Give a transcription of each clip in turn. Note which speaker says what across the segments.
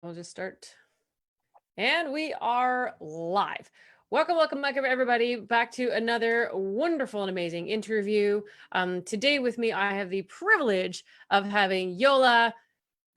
Speaker 1: We'll just start. And we are live. Welcome, everybody, back to another wonderful and amazing interview. Today with me, I have the privilege of having Jola,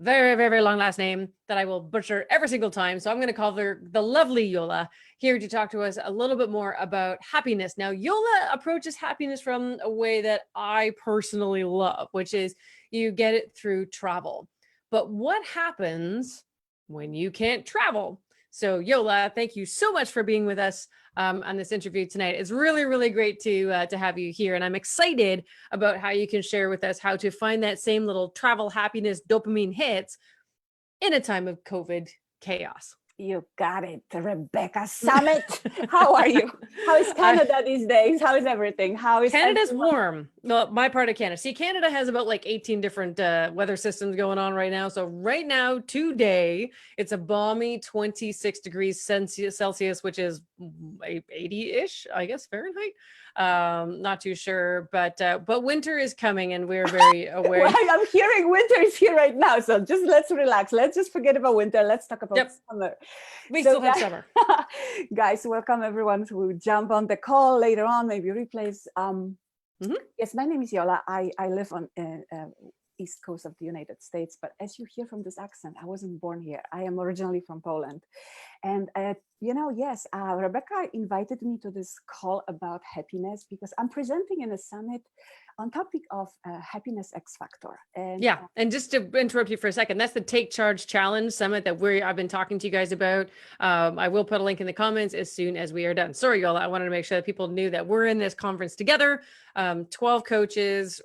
Speaker 1: very long last name that I will butcher every single time. So I'm going to call her the lovely Jola, here to talk to us a little bit more about happiness. Now, Jola approaches happiness from a way that I personally love, which is you get it through travel. But what happens when you can't travel? So Jola, thank you so much for being with us on this interview tonight. It's really great to have you here, and I'm excited about how you can share with us how to find that same little travel happiness dopamine hits in a time of COVID chaos.
Speaker 2: You got it, Rebecca Summit. How are you? How is Canada these days? How is everything? How is
Speaker 1: Canada's warm. Well, my part of Canada. See, Canada has about like 18 different weather systems going on right now. So right now, today, it's a balmy 26 degrees Celsius, which is 80-ish, I guess, Fahrenheit. Not too sure, but winter is coming, and we're very aware.
Speaker 2: Well, I'm hearing winter is here right now, so just let's relax. Let's just forget about winter. Let's talk about summer.
Speaker 1: We still have summer.
Speaker 2: Guys, welcome everyone who jump on the call later on, maybe replays. Yes, my name is Jola. I live on East Coast of the United States, but as you hear from this accent, I wasn't born here. I am originally from Poland. And, yes, Rebecca invited me to this call about happiness because I'm presenting in a summit on topic of happiness X factor.
Speaker 1: And and just to interrupt you for a second, that's the Take Charge Challenge Summit that I've been talking to you guys about. I will put a link in the comments as soon as we are done. Sorry, Yola, I wanted to make sure that people knew that we're in this conference together. 12 coaches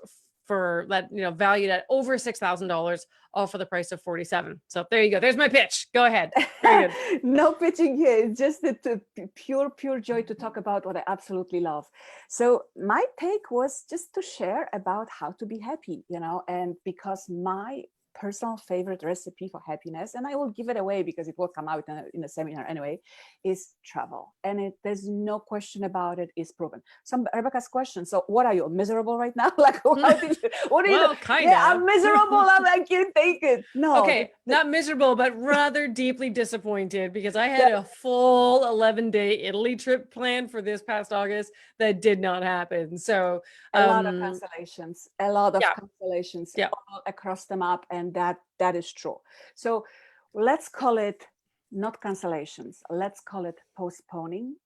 Speaker 1: for that, valued at over $6,000, all for the price of $47. So there you go. There's my pitch. Go ahead. Very good.
Speaker 2: No pitching here. It's just the pure joy to talk about what I absolutely love. So my take was just to share about how to be happy, and because my personal favorite recipe for happiness, and I will give it away because it will come out in a seminar anyway, is travel. And there's no question about it, is proven. Some Rebecca's question, so what are you, miserable right now? Like, what are you doing? Yeah, I'm miserable. I can't take it. No.
Speaker 1: Okay, not miserable, but rather deeply disappointed because I had a full 11-day Italy trip planned for this past August that did not happen. So
Speaker 2: a lot of cancellations, all across the map, and that is true. So let's call it not cancellations. Let's call it postponing.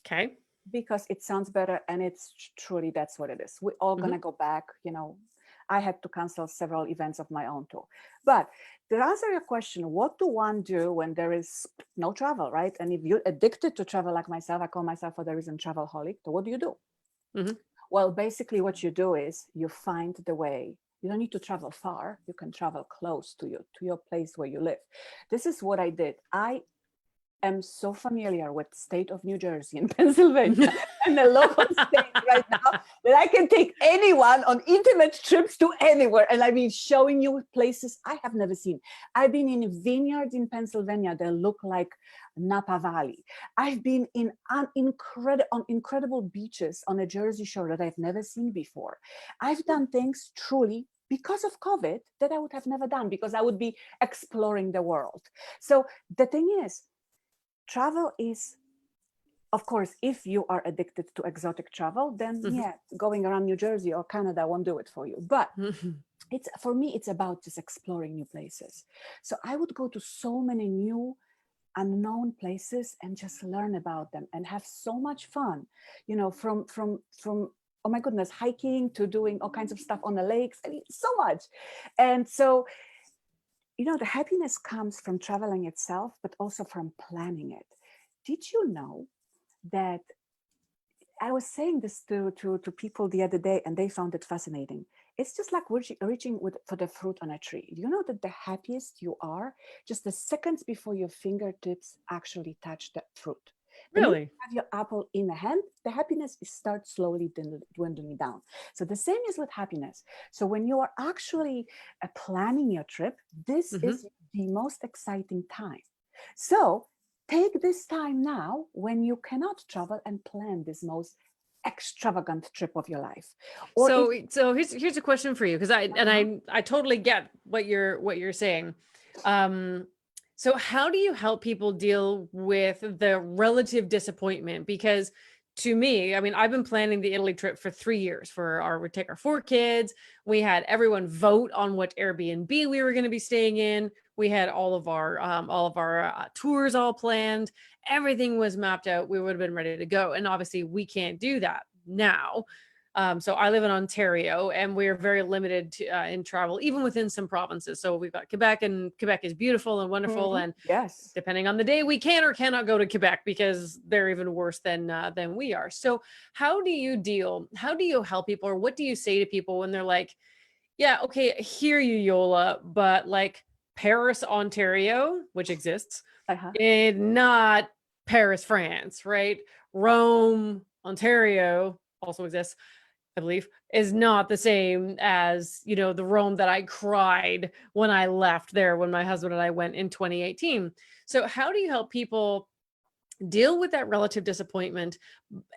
Speaker 1: Okay.
Speaker 2: Because it sounds better, and it's truly that's what it is. We're all gonna go back. I had to cancel several events of my own too. But to answer your question, what do one do when there is no travel, right? And if you're addicted to travel like myself, I call myself for the reason travelholic. So what do you do? Well, basically what you do is you find the way. You don't need to travel far. You can travel close to your place where you live. This is what I did. I am so familiar with state of New Jersey and Pennsylvania and the local state right now that I can take anyone on intimate trips to anywhere. And I've been showing you places I have never seen. I've been in vineyards in Pennsylvania that look like Napa Valley. I've been on incredible beaches on a Jersey shore that I've never seen before. I've done things truly because of COVID that I would have never done because I would be exploring the world. So the thing is, travel is, of course, if you are addicted to exotic travel, then going around New Jersey or Canada won't do it for you. But for me, it's about just exploring new places. So I would go to so many new unknown places and just learn about them and have so much fun, from oh my goodness, hiking to doing all kinds of stuff on the lakes. I mean, so much. And so the happiness comes from traveling itself, but also from planning it. Did you know that I was saying this to people the other day, and they found it fascinating. It's just like reaching for the fruit on a tree. You know that the happiest you are just the seconds before your fingertips actually touch the fruit.
Speaker 1: Really?
Speaker 2: You have your apple in the hand, the happiness starts slowly dwindling down. So the same is with happiness. So when you are actually planning your trip, this is the most exciting time. So take this time now when you cannot travel and plan this most extravagant trip of your life.
Speaker 1: So here's a question for you, because I totally get what you're saying. So how do you help people deal with the relative disappointment? Because to me, I mean, I've been planning the Italy trip for 3 years we take our 4 kids. We had everyone vote on what Airbnb we were going to be staying in. We had all of our tours all planned. Everything was mapped out. We would have been ready to go. And obviously we can't do that now. So I live in Ontario, and we're very limited in travel, even within some provinces. So we've got Quebec, and Quebec is beautiful and wonderful. And
Speaker 2: Yes.
Speaker 1: depending on the day, we can or cannot go to Quebec because they're even worse than we are. So how do you deal? How do you help people, or what do you say to people when they're like, "Yeah, okay, I hear you, Yola, but like Paris, Ontario, which exists,
Speaker 2: Uh-huh.
Speaker 1: and not Paris, France, right? Rome, Ontario also exists, I believe, is not the same as, the Rome that I cried when I left there when my husband and I went in 2018. So how do you help people deal with that relative disappointment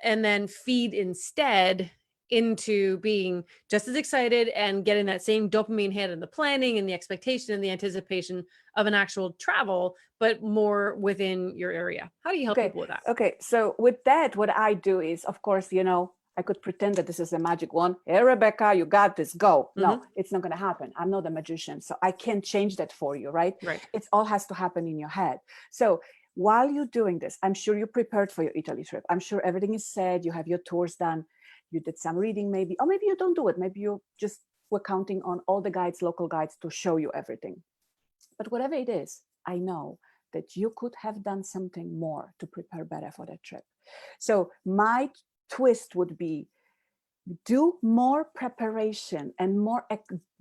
Speaker 1: and then feed instead into being just as excited and getting that same dopamine hit and the planning and the expectation and the anticipation of an actual travel, but more within your area? How do you help
Speaker 2: Okay.
Speaker 1: people with that?
Speaker 2: Okay. So with that, what I do is, of course, I could pretend that this is a magic one. Hey, Rebecca, you got this. Go. No,
Speaker 1: Mm-hmm.
Speaker 2: it's not going to happen. I'm not a magician, so I can't change that for you, right?
Speaker 1: Right.
Speaker 2: It all has to happen in your head. So while you're doing this, I'm sure you prepared for your Italy trip. I'm sure everything is said. You have your tours done. You did some reading, maybe, or maybe you don't do it. Maybe you just were counting on all the guides, local guides, to show you everything. But whatever it is, I know that you could have done something more to prepare better for that trip. So my twist would be, do more preparation and more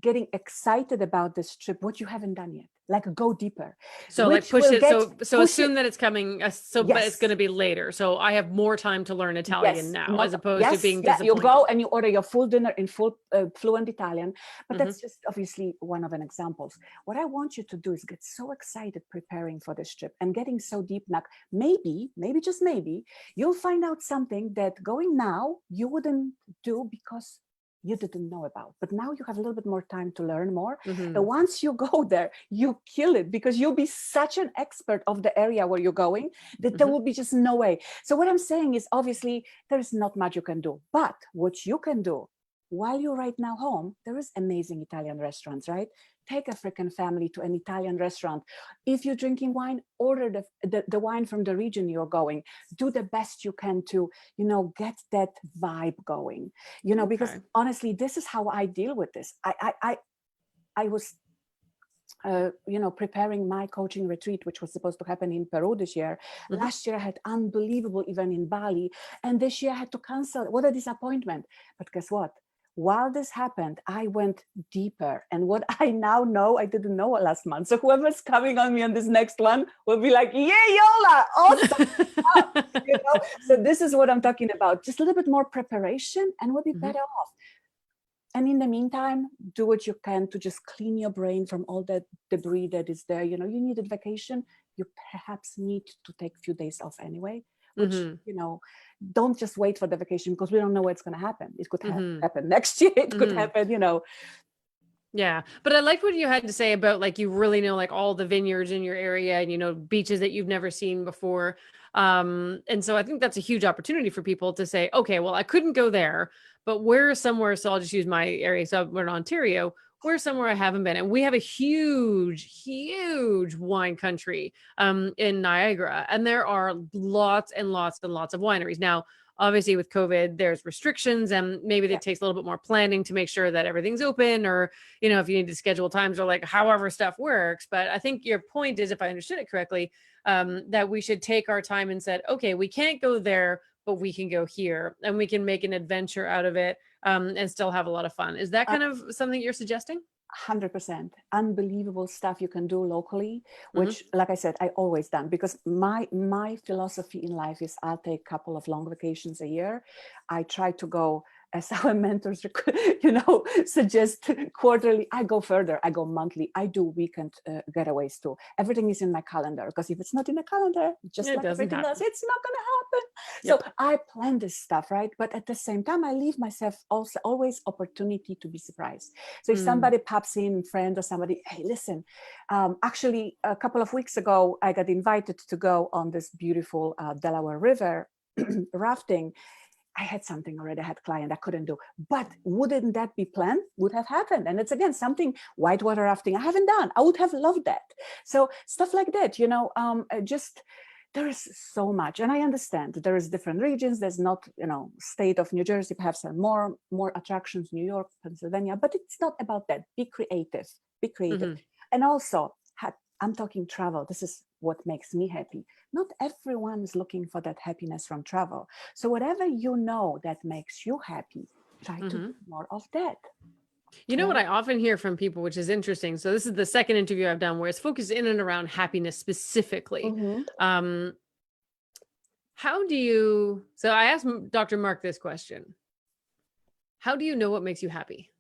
Speaker 2: getting excited about this trip, what you haven't done yet. Like, go deeper,
Speaker 1: So like
Speaker 2: which
Speaker 1: push
Speaker 2: will
Speaker 1: it.
Speaker 2: get
Speaker 1: So
Speaker 2: push
Speaker 1: assume
Speaker 2: it.
Speaker 1: that it's coming. But it's going
Speaker 2: Yes.
Speaker 1: to be later. So I have more time to learn Italian
Speaker 2: Yes,
Speaker 1: now, as
Speaker 2: not
Speaker 1: opposed to
Speaker 2: yes,
Speaker 1: being
Speaker 2: yeah. You
Speaker 1: disappointed.
Speaker 2: go and you order your full dinner in full fluent Italian, but
Speaker 1: Hmm.
Speaker 2: that's just obviously one of an examples. What I want you to do is get so excited preparing for this trip and getting so deep. Now, maybe just maybe, you'll find out something that going now you wouldn't do because you didn't know about. But now you have a little bit more time to learn more.
Speaker 1: Hmm.
Speaker 2: And once you go there, you kill it because you'll be such an expert of the area where you're going that there
Speaker 1: Hmm.
Speaker 2: will be just no way. So what I'm saying is, obviously there's not much you can do, but what you can do while you're right now home, there is amazing Italian restaurants, right? Take a freaking family to an Italian restaurant. If you're drinking wine, order the wine from the region you're going. Do the best you can to, get that vibe going, because
Speaker 1: Okay.
Speaker 2: honestly, this is how I deal with this. I was preparing my coaching retreat, which was supposed to happen in Peru this year.
Speaker 1: Hmm.
Speaker 2: Last year I had unbelievable event in Bali, and this year I had to cancel. What a disappointment! But guess what? While this happened, I went deeper, and what I now know, I didn't know last month. So whoever's coming on me on this next one will be like, "Yeah, Yola, awesome!" So this is what I'm talking about. Just a little bit more preparation, and we'll be
Speaker 1: Hmm.
Speaker 2: better off. And in the meantime, do what you can to just clean your brain from all that debris that is there. You needed vacation. You perhaps need to take a few days off anyway, which,
Speaker 1: Hmm.
Speaker 2: don't just wait for the vacation, because we don't know what's going to happen. It could
Speaker 1: Hmm.
Speaker 2: happen next year. It could
Speaker 1: Hmm.
Speaker 2: happen.
Speaker 1: Yeah. But I liked what you had to say about like you really know like all the vineyards in your area and beaches that you've never seen before. And so I think that's a huge opportunity for people to say, okay, well, I couldn't go there, but where is somewhere, so I'll just use my area. So we're in Ontario, where's somewhere I haven't been? And we have a huge wine country in Niagara. And there are lots and lots and lots of wineries. Now, obviously with COVID, there's restrictions and maybe
Speaker 2: Yeah.
Speaker 1: it takes a little bit more planning to make sure that everything's open, or if you need to schedule times, or like however stuff works. But I think your point is, if I understood it correctly, that we should take our time and said, okay, we can't go there, but we can go here and we can make an adventure out of it, and still have a lot of fun. Is that kind of something you're suggesting?
Speaker 2: 100% unbelievable stuff you can do locally,
Speaker 1: Hmm.
Speaker 2: which, like I said, I always done, because my philosophy in life is I'll take a couple of long vacations a year. I try to go as our mentors, suggest quarterly. I go further. I go monthly. I do weekend getaways too. Everything is in my calendar, because if it's not in the calendar, just
Speaker 1: It
Speaker 2: like
Speaker 1: doesn't
Speaker 2: everything else,
Speaker 1: happen.
Speaker 2: it's not going to happen.
Speaker 1: Yep.
Speaker 2: So I plan this stuff, right? But at the same time, I leave myself also always opportunity to be surprised. So if somebody pops in, friend or somebody, hey, listen, actually a couple of weeks ago, I got invited to go on this beautiful Delaware River rafting. I had something already, I had a client I couldn't do, but wouldn't that be planned? Would have happened. And it's again, something whitewater rafting I haven't done. I would have loved that. So stuff like that, just there is so much. And I understand there is different regions. There's not, state of New Jersey, perhaps more attractions, New York, Pennsylvania, but it's not about that. Be creative, be creative. And also, I'm talking travel. This is what makes me happy. Not everyone is looking for that happiness from travel. So whatever that makes you happy, try to do more of that.
Speaker 1: You know what I often hear from people, which is interesting. So this is the second interview I've done where it's focused in and around happiness specifically. How do you, so I asked Dr. Mark this question. How do you know what makes you happy?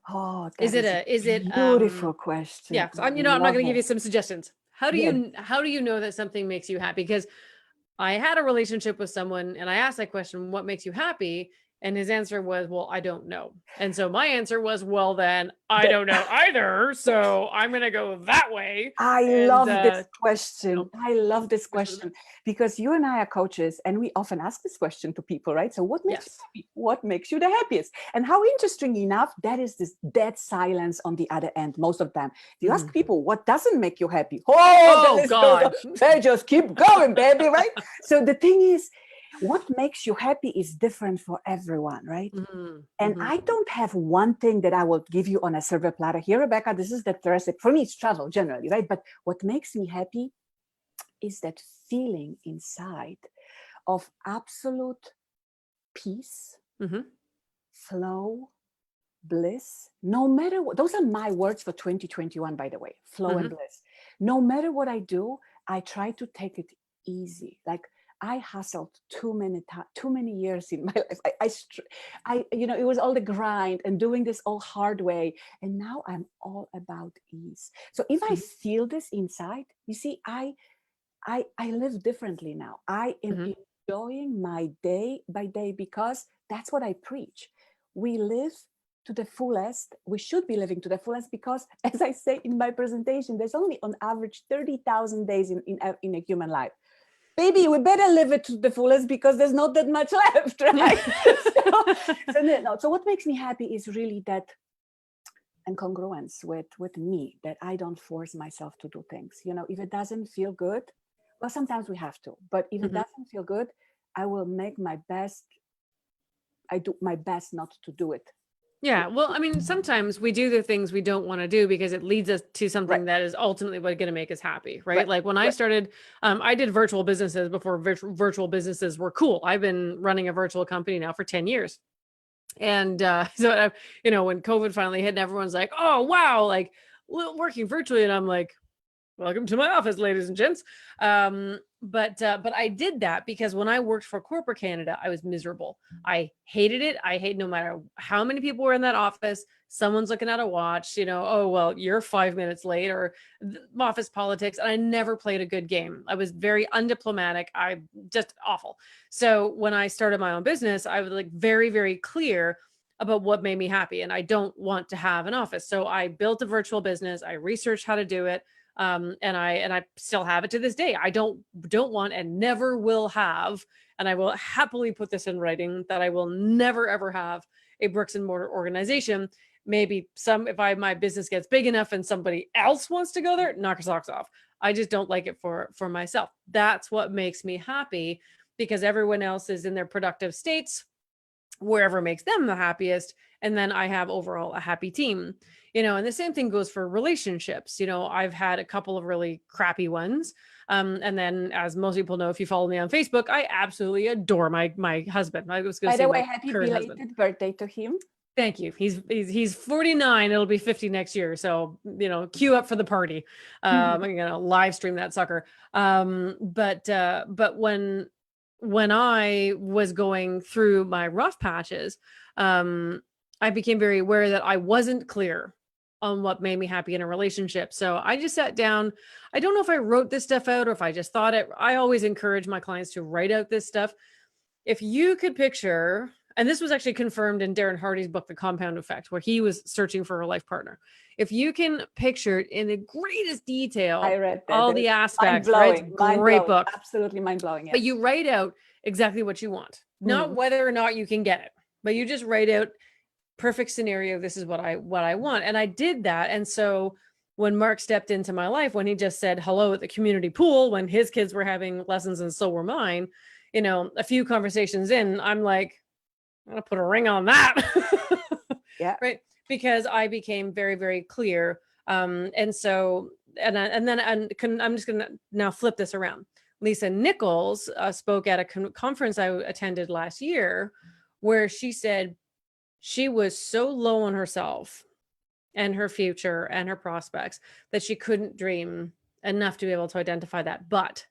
Speaker 2: Oh,
Speaker 1: is
Speaker 2: that
Speaker 1: is it
Speaker 2: beautiful question.
Speaker 1: Yeah. So I'm not going to give you some suggestions. How do you know that something makes you happy? Because I had a relationship with someone and I asked that question, what makes you happy? And his answer was, well, I don't know. And so my answer was, well, then I don't know either. So I'm going to go that way.
Speaker 2: I love this question. I love this question because you and I are coaches and we often ask this question to people, right? So what makes you happy? What makes you the happiest? And how interesting enough, that is this dead silence on the other end most of the time. If you ask people, what doesn't make you happy? Oh, God. They just keep going, baby, right? So the thing is, what makes you happy is different for everyone, right? And I don't have one thing that I will give you on a silver platter here, Rebecca. This is the recipe. For me, it's travel generally, right? But what makes me happy is that feeling inside of absolute peace, flow, bliss. No matter what, those are my words for 2021, by the way, flow and bliss. No matter what I do, I try to take it easy. Like, I hustled too many years in my life. It was all the grind and doing this all hard way. And now I'm all about ease. So if I feel this inside, you see, I live differently now. I am enjoying my day by day because that's what I preach. We live to the fullest. We should be living to the fullest because, as I say in my presentation, there's only on average 30,000 days in a human life. Baby, we better live it to the fullest because there's not that much left, right? So what makes me happy is really that incongruence with me, that I don't force myself to do things. If it doesn't feel good, well, sometimes we have to, but if it doesn't feel good, I will make my best. I do my best not to do it.
Speaker 1: Yeah. Well, I mean, sometimes we do the things we don't want to do because it leads us to something that is ultimately going to make us happy. Right. Like when I started, I did virtual businesses before virtual businesses were cool. I've been running a virtual company now for 10 years. And so, when COVID finally hit and everyone's like, oh, wow, like working virtually. And I'm like, welcome to my office, ladies and gents. But I did that because when I worked for corporate Canada, I was miserable. I hated it. I hate no matter how many people were in that office, someone's looking at a watch, oh, well, you're 5 minutes late, or office politics. And I never played a good game. I was very undiplomatic. I just awful. So when I started my own business, I was like very, very clear about what made me happy. And I don't want to have an office. So I built a virtual business. I researched how to do it. And I still have it to this day. I don't want and never will have, and I will happily put this in writing, that I will never ever have a bricks and mortar organization. Maybe if my business gets big enough and somebody else wants to go there, knock your socks off. I just don't like it for myself. That's what makes me happy, because everyone else is in their productive states, wherever makes them the happiest. And then I have overall a happy team, and the same thing goes for relationships. I've had a couple of really crappy ones. And then, as most people know, if you follow me on Facebook, I absolutely adore my husband. I was going to say, by the way,
Speaker 2: happy belated birthday to him.
Speaker 1: Thank you. He's 49. It'll be 50 next year. So, queue up for the party. I'm going to live stream that sucker. But when when I was going through my rough patches, I became very aware that I wasn't clear on what made me happy in a relationship. So I just sat down. I don't know if I wrote this stuff out or if I just thought it. I always encourage my clients to write out this stuff. If you could picture, and this was actually confirmed in Darren Hardy's book, The Compound Effect, where he was searching for a life partner. If you can picture it in the greatest
Speaker 2: I
Speaker 1: detail,
Speaker 2: read that.
Speaker 1: all the
Speaker 2: It's
Speaker 1: aspects, right? It's a
Speaker 2: mind
Speaker 1: great
Speaker 2: blowing,
Speaker 1: book.
Speaker 2: absolutely mind blowing.
Speaker 1: But
Speaker 2: Yes.
Speaker 1: you write out exactly what you want, not whether or not you can get it, but you just write out perfect scenario. This is what I want. And I did that. And so when Mark stepped into my life, when he just said hello at the community pool, when his kids were having lessons and so were mine, you know, a few conversations in, I'm like, I'm gonna put a ring on that.
Speaker 2: Yeah.
Speaker 1: Right. Because I became very, very clear. And so, and then I'm just gonna now flip this around. Lisa Nichols spoke at a conference I attended last year, where she said she was so low on herself and her future and her prospects that she couldn't dream enough to be able to identify that. But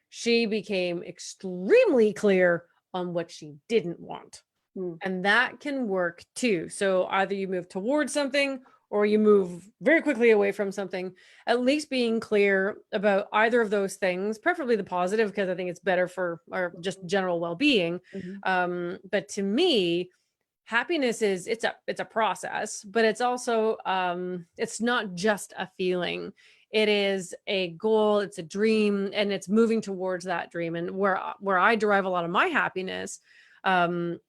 Speaker 1: she became extremely clear on what she didn't want. And that can work too. So either you move towards something or you move very quickly away from something, at least being clear about either of those things, preferably the positive, because I think it's better for our just general well-being. But to me, happiness is it's a process, but it's also it's not just a feeling. It is a goal, it's a dream, and it's moving towards that dream. And where I derive a lot of my happiness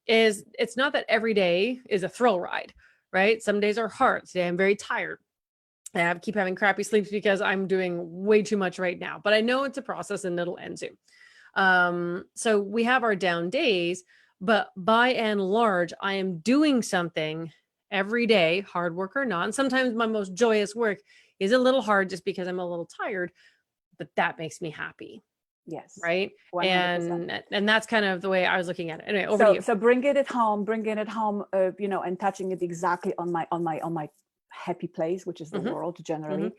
Speaker 1: is it's not that every day is a thrill ride, right? Some days are hard. Today I'm very tired. I keep having crappy sleeps because I'm doing way too much right now, but I know it's a process and it'll end soon. So we have our down days, but by and large, I am doing something every day, hard work or not. And sometimes my most joyous work is a little hard just because I'm a little tired, but that makes me happy.
Speaker 2: Yes.
Speaker 1: Right.
Speaker 2: 100%.
Speaker 1: And that's kind of the way I was looking at it. Anyway, over to you.
Speaker 2: So bringing it home, you know, and touching it exactly on my happy place, which is the world generally.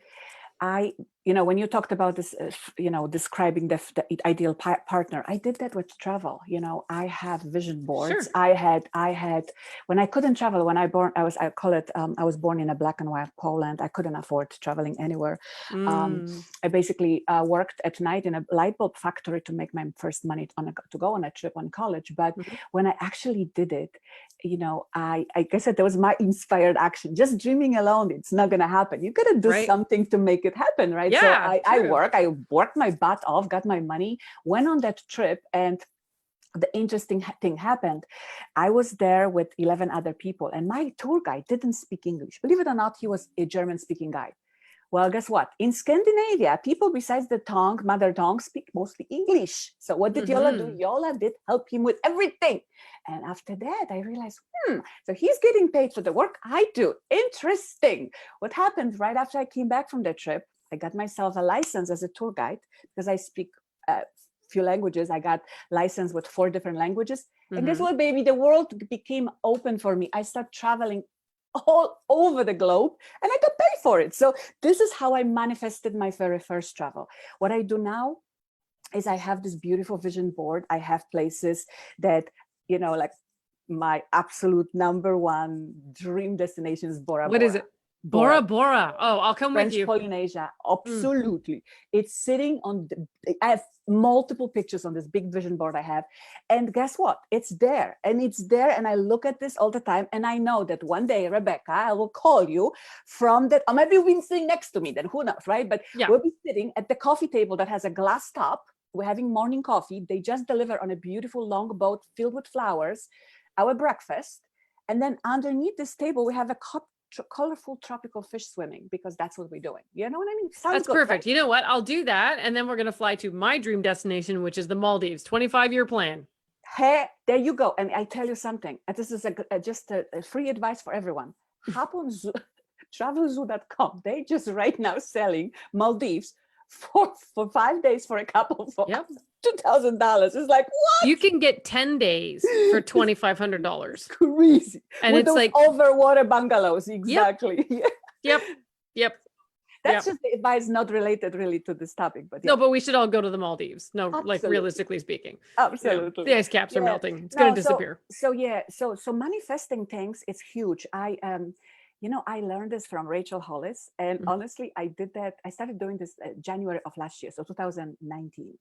Speaker 2: You know, when you talked about this, you know, describing the ideal partner, I did that with travel. You know, I have vision boards.
Speaker 1: Sure.
Speaker 2: I had, when I couldn't travel, when I was born in a black and white Poland. I couldn't afford traveling anywhere. I basically worked at night in a light bulb factory to make my first money to go on a trip on college. But when I actually did it, you know, I guess that was my inspired action. Just dreaming alone, it's not going to happen. You got to do something to make it happen, right?
Speaker 1: Yeah,
Speaker 2: so I worked my butt off, got my money, went on that trip, and the interesting thing happened. I was there with 11 other people, and my tour guide didn't speak English. Believe it or not, he was a German-speaking guy. Well, guess what? In Scandinavia, people besides the mother tongue speak mostly English. So what did Jola do? Jola did help him with everything. And after that, I realized, so he's getting paid for the work I do. Interesting. What happened right after I came back from the trip, I got myself a license as a tour guide because I speak a few languages. I got licensed with 4 different languages. And guess what, baby? The world became open for me. I started traveling all over the globe and I got paid for it. So this is how I manifested my very first travel. What I do now is I have this beautiful vision board. I have places that, you know, like my absolute number one dream destination is Bora Bora.
Speaker 1: What is it? Bora Bora. Oh, I'll come
Speaker 2: French
Speaker 1: with you.
Speaker 2: Polynesia. Absolutely. It's sitting on I have multiple pictures on this big vision board I have. And guess what? It's there. And it's there. And I look at this all the time. And I know that one day, Rebecca, I will call you from that. Or maybe you'll be sitting next to me, then who knows, right? But we'll be sitting at the coffee table that has a glass top. We're having morning coffee. They just deliver on a beautiful long boat filled with flowers, our breakfast. And then underneath this table, we have a colorful tropical fish swimming, because that's what we're doing. You know what I mean?
Speaker 1: That's good, perfect. Right? You know what? I'll do that. And then we're going to fly to my dream destination, which is the Maldives, 25-year plan.
Speaker 2: Hey, there you go. And I tell you something, and this is just a free advice for everyone. Hop on travelzoo.com. They just right now selling Maldives for 5 days for a couple for $2,000. It's like, what?
Speaker 1: You can get 10 days for $2,500.
Speaker 2: Crazy.
Speaker 1: And
Speaker 2: with
Speaker 1: it's
Speaker 2: those
Speaker 1: like
Speaker 2: overwater bungalows. Exactly.
Speaker 1: Yep.
Speaker 2: That's just the advice, not related really to this topic, but yeah.
Speaker 1: No, but we should all go to the Maldives. No,
Speaker 2: Absolutely.
Speaker 1: like realistically speaking.
Speaker 2: Absolutely.
Speaker 1: The ice caps are melting. It's
Speaker 2: No,
Speaker 1: going to disappear.
Speaker 2: So manifesting things, it's huge. I learned this from Rachel Hollis, and honestly, I started doing this January of last year, so 2019.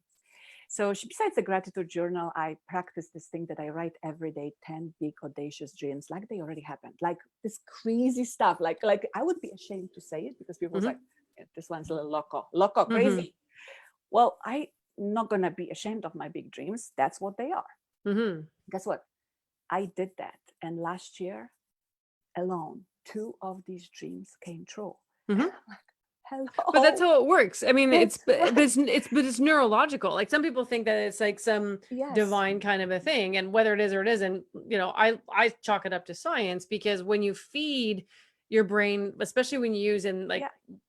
Speaker 2: So besides the gratitude journal, I practice this thing that I write every day, 10 big audacious dreams, like they already happened, like this crazy stuff. Like I would be ashamed to say it because people like, this one's a little loco, crazy. Well, I'm not going to be ashamed of my big dreams. That's what they are. Guess what? I did that. And last year alone, 2 of these dreams came true. Hello.
Speaker 1: But that's how it works. I mean, it's neurological. Like some people think that it's like some divine kind of a thing, and whether it is or it isn't, I chalk it up to science, because when you feed your brain, especially when you use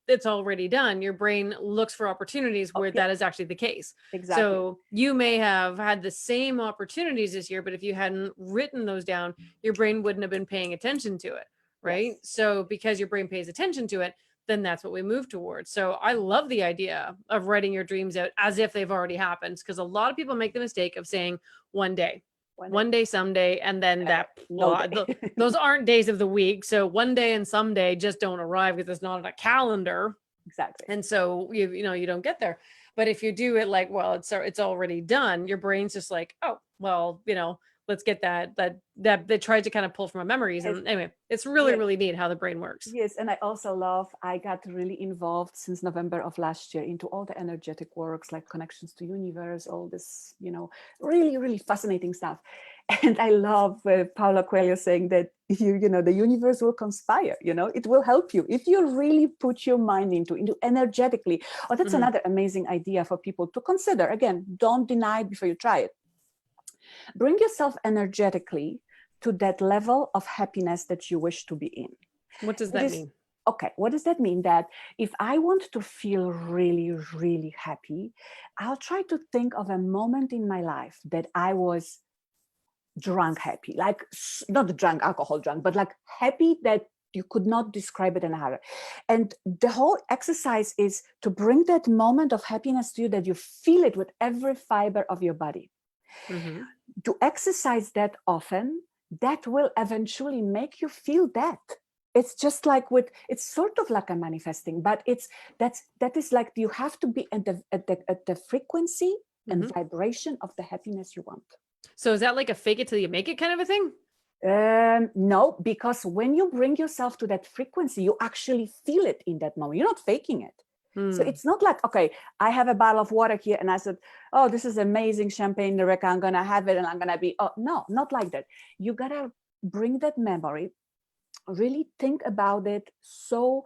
Speaker 1: it's already done, your brain looks for opportunities where that is actually the case.
Speaker 2: Exactly.
Speaker 1: So you may have had the same opportunities this year, but if you hadn't written those down, your brain wouldn't have been paying attention to it. Right. So because your brain pays attention to it, then that's what we move towards. So I love the idea of writing your dreams out as if they've already happened, because a lot of people make the mistake of saying one day, someday, and then those aren't days of the week. So one day and someday just don't arrive because it's not on a calendar.
Speaker 2: Exactly.
Speaker 1: And so you don't get there. But if you do it like, well, it's already done, your brain's just like, oh, well, let's get that they tried to kind of pull from our memories. And anyway, it's really, really neat how the brain works.
Speaker 2: Yes. And I also love, I got really involved since November of last year into all the energetic works, like connections to universe, all this, really, really fascinating stuff. And I love Paulo Coelho saying that the universe will conspire, it will help you if you really put your mind into energetically. Oh, that's another amazing idea for people to consider. Again, don't deny it before you try it. Bring yourself energetically to that level of happiness that you wish to be in.
Speaker 1: What does that mean?
Speaker 2: Okay, what does that mean? That if I want to feel really, really happy, I'll try to think of a moment in my life that I was drunk happy, like not drunk, alcohol drunk, but like happy that you could not describe it another. And the whole exercise is to bring that moment of happiness to you, that you feel it with every fiber of your body. To exercise that often, that will eventually make you feel that. It's just like it's sort of like a manifesting, but that is like you have to be at the frequency and vibration of the happiness you want.
Speaker 1: So is that like a fake it till you make it kind of a thing?
Speaker 2: No, because when you bring yourself to that frequency, you actually feel it in that moment. You're not faking it. So it's not like, okay, I have a bottle of water here and I said, oh, this is amazing champagne, Rebecca, I'm going to have it and I'm going to be, oh, no, not like that. You got to bring that memory, really think about it so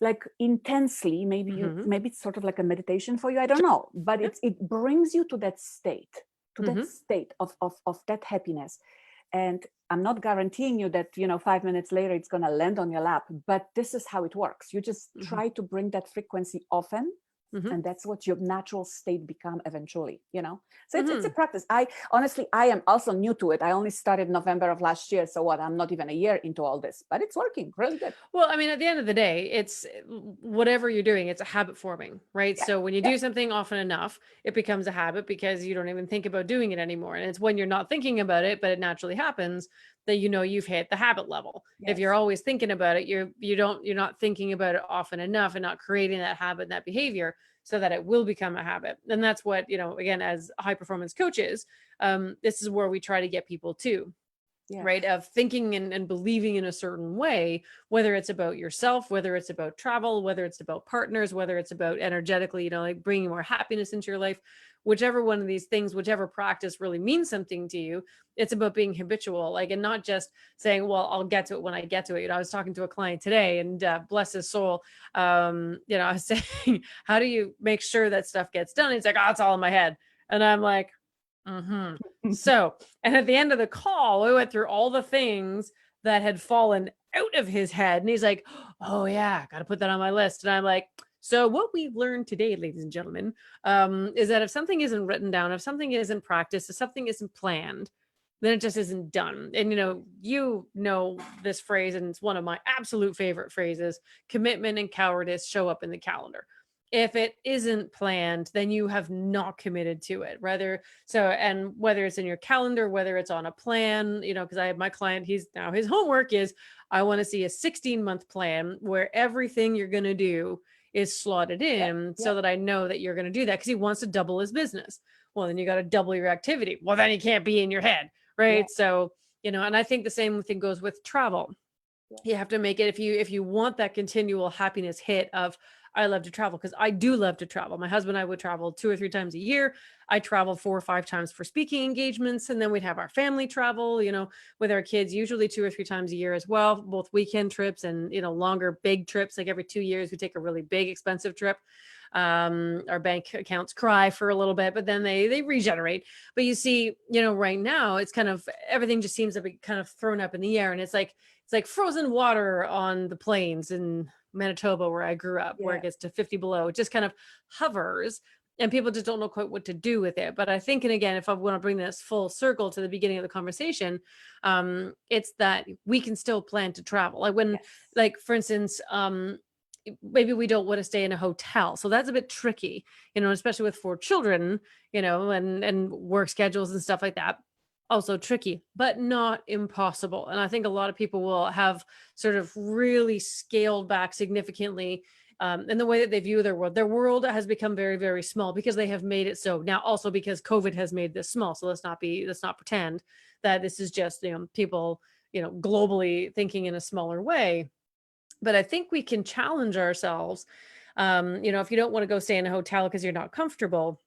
Speaker 2: like intensely. Maybe maybe it's sort of like a meditation for you. I don't know, but it brings you to that state, of that happiness. And I'm not guaranteeing you that, 5 minutes later, it's going to land on your lap, but this is how it works. You just try to bring that frequency often, and that's what your natural state become eventually, So it's a practice. I am also new to it. I only started November of last year. So I'm not even a year into all this, but it's working really good.
Speaker 1: Well, I mean, at the end of the day, it's whatever you're doing, it's a habit forming, right? Yeah. So when you do something often enough, it becomes a habit because you don't even think about doing it anymore. And it's when you're not thinking about it, but it naturally happens, that you've hit the habit level. Yes. If you're always thinking about it, you're not thinking about it often enough and not creating that habit and that behavior so that it will become a habit. And that's what, again, as high performance coaches, this is where we try to get people to. Yeah. Right, of thinking and believing in a certain way, whether it's about yourself, whether it's about travel, whether it's about partners, whether it's about energetically, like bringing more happiness into your life, whichever one of these things, whichever practice really means something to you, it's about being habitual, and not just saying, well, I'll get to it when I get to it. I was talking to a client today and bless his soul. I was saying, how do you make sure that stuff gets done? He's like, oh, it's all in my head. And I'm like, So, and at the end of the call, we went through all the things that had fallen out of his head. And he's like, oh yeah, got to put that on my list. And I'm like, so what we've learned today, ladies and gentlemen, is that if something isn't written down, if something isn't practiced, if something isn't planned, then it just isn't done. And you know this phrase, and it's one of my absolute favorite phrases: commitment and cowardice show up in the calendar. If it isn't planned, then you have not committed to it. And whether it's in your calendar, whether it's on a plan, because I have my client, his homework is, I want to see a 16-month plan where everything you're going to do is slotted in, so that I know that you're going to do that, because he wants to double his business. Well, then you got to double your activity. Well, then you can't be in your head. Right. So, and I think the same thing goes with travel. You have to make it, if you want that continual happiness hit of, I love to travel, because I do love to travel. My husband and I would travel 2 or 3 times a year. I travel 4 or 5 times for speaking engagements. And then we'd have our family travel, with our kids, usually 2 or 3 times a year as well, both weekend trips and, longer, big trips. Like every 2 years, we take a really big, expensive trip. Our bank accounts cry for a little bit, but then they regenerate. But you see, right now it's kind of, everything just seems to be kind of thrown up in the air. And it's like frozen water on the plains in Manitoba, where I grew up, where it gets to 50 below. It just kind of hovers, and people just don't know quite what to do with it. But I think, and again, if I want to bring this full circle to the beginning of the conversation, it's that we can still plan to travel. Like for instance, maybe we don't want to stay in a hotel. So that's a bit tricky, especially with 4 children, and work schedules and stuff like that. Also tricky, but not impossible. And I think a lot of people will have sort of really scaled back significantly in the way that they view their world. Their world has become very, very small because they have made it so. Now, also because COVID has made this small. So let's not pretend that this is just, people, globally thinking in a smaller way. But I think we can challenge ourselves. If you don't want to go stay in a hotel because you're not comfortable,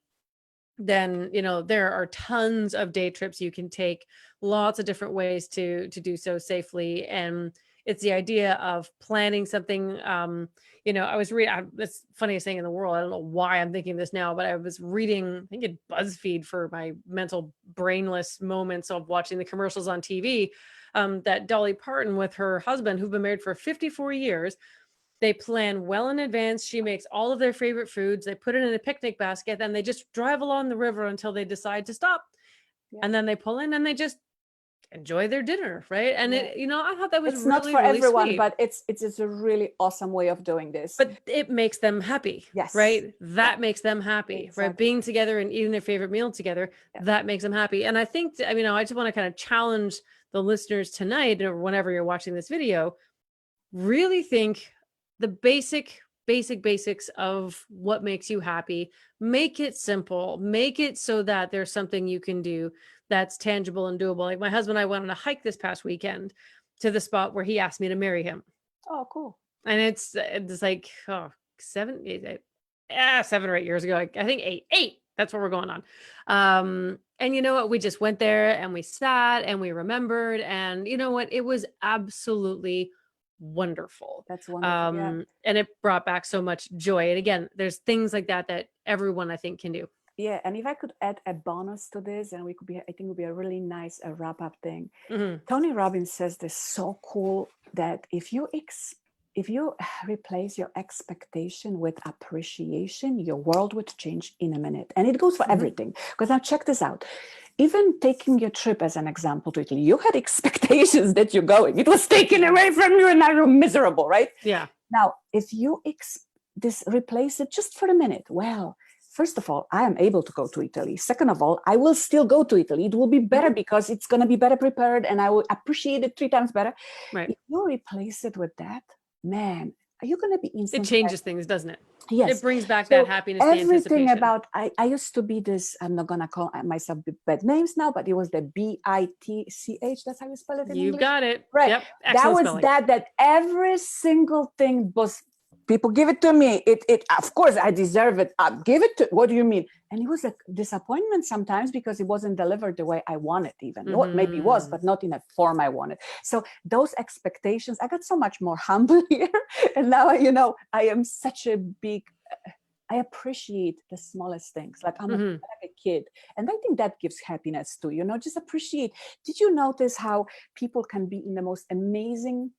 Speaker 1: then there are tons of day trips you can take, lots of different ways to do so safely. And it's the idea of planning something. I was reading, that's the funniest thing in the world. I don't know why I'm thinking this now, but I was reading, I think, BuzzFeed for my mental brainless moments of watching the commercials on TV, that Dolly Parton with her husband, who've been married for 54 years, they plan well in advance. She makes all of their favorite foods. They put it in a picnic basket, and they just drive along the river until they decide to stop. And then they pull in and they just enjoy their dinner. Right. And I thought that was
Speaker 2: it's
Speaker 1: really,
Speaker 2: not for
Speaker 1: really
Speaker 2: everyone,
Speaker 1: sweet.
Speaker 2: but it's a really awesome way of doing this.
Speaker 1: But it makes them happy.
Speaker 2: Yes.
Speaker 1: Right. That makes them happy.
Speaker 2: Exactly.
Speaker 1: Right. Being together and eating their favorite meal together, that makes them happy. And I think, I just want to kind of challenge the listeners tonight, or whenever you're watching this video, really think the basics of what makes you happy. Make it simple. Make it so that there's something you can do that's tangible and doable. Like my husband and I went on a hike this past weekend to the spot where he asked me to marry him.
Speaker 2: Oh, cool.
Speaker 1: And it's like 7 or 8 years ago. I think eight. That's what we're going on. And you know what? We just went there and we sat and we remembered. And you know what? It was absolutely wonderful.
Speaker 2: That's wonderful.
Speaker 1: And it brought back so much joy. And again, there's things like that everyone, I think, can do.
Speaker 2: Yeah, and if I could add a bonus to this, and I think it would be a really nice wrap-up thing. Tony Robbins says this so cool, that if you replace your expectation with appreciation, your world would change in a minute. And it goes for everything. Because now check this out. Even taking your trip as an example to Italy, you had expectations that you're going. It was taken away from you and now you're miserable, right?
Speaker 1: Yeah.
Speaker 2: Now, if you replace it just for a minute, well, first of all, I am able to go to Italy. Second of all, I will still go to Italy. It will be better because it's going to be better prepared and I will appreciate it 3 times better.
Speaker 1: Right.
Speaker 2: If you replace it with that, man, are you going to be instantly?
Speaker 1: It changes things, doesn't it?
Speaker 2: Yes.
Speaker 1: It brings back that happiness.
Speaker 2: Everything about, I used to be this, I'm not going to call myself bad names now, but it was the BITCH. That's how you spell it in English?
Speaker 1: You've got it.
Speaker 2: Right.
Speaker 1: Yep.
Speaker 2: That was
Speaker 1: spelling.
Speaker 2: that every single thing was, people give it to me. It of course I deserve it. Give it to, what do you mean? And it was a disappointment sometimes because it wasn't delivered the way I wanted even. Maybe it was, but not in a form I wanted. So those expectations, I got so much more humble here. And now, I am such a big, I appreciate the smallest things. Like I'm like a kid. And I think that gives happiness too, just appreciate. Did you notice how people can be in the most amazing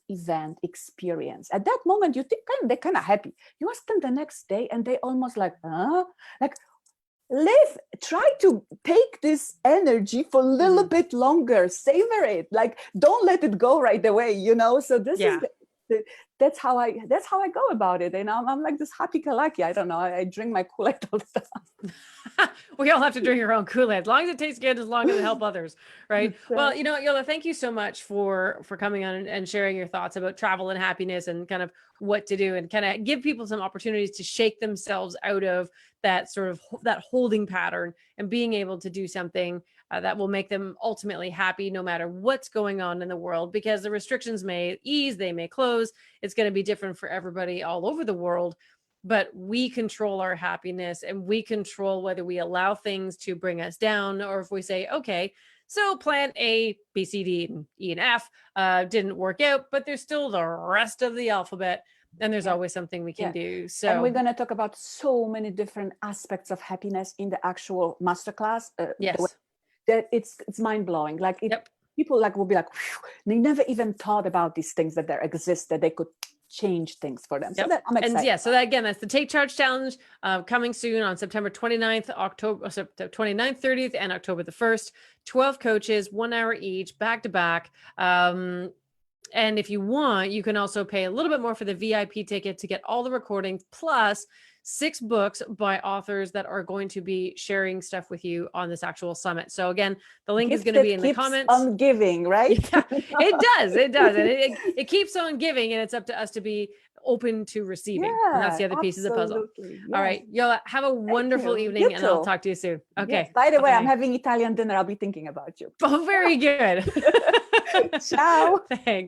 Speaker 2: event experience? At that moment, you think they're kind of happy. You ask them the next day and they almost like live, try to take this energy for a little bit longer, savor it, like don't let it go right away, you know. So this is that's how I go about it. And I'm like this happy-go-lucky. I don't know. I drink my Kool-Aid all the time.
Speaker 1: We all have to drink our own Kool-Aid, as long as it tastes good, as long as it helps others, right? Well, you know, Jola, thank you so much for coming on and sharing your thoughts about travel and happiness and kind of what to do, and kind of give people some opportunities to shake themselves out of that sort of that holding pattern and being able to do something that will make them ultimately happy no matter what's going on in the world, because the restrictions may ease, they may close. It's going to be different for everybody all over the world, but we control our happiness, and we control whether we allow things to bring us down, or if we say, okay, so plan A, B, C, D, E, and F didn't work out, but there's still the rest of the alphabet, and there's always something we can do. So,
Speaker 2: and we're going to talk about so many different aspects of happiness in the actual masterclass.
Speaker 1: Yes,
Speaker 2: that it's mind-blowing. Like people like will be like, they never even thought about these things that there exist, that they could change things for them. So that I'm excited.
Speaker 1: And yeah, so that, again, that's the Take Charge Challenge coming soon on September 29th, October 29th, 30th, and October the 1st. 12 coaches, 1 hour each, back to back. And if you want, you can also pay a little bit more for the VIP ticket to get all the recordings, plus 6 books by authors that are going to be sharing stuff with you on this actual summit. So again, the link is going to be in the comments.
Speaker 2: On giving, right?
Speaker 1: Yeah, it does. It does. And it keeps on giving, and it's up to us to be open to receiving. And that's the other piece of the puzzle. Yes. All right, Jola, have a wonderful evening, and I'll talk to you soon. Okay.
Speaker 2: Yes. By the way, I'm having Italian dinner. I'll be thinking about you.
Speaker 1: Oh, very good.
Speaker 2: Ciao.
Speaker 1: Thanks.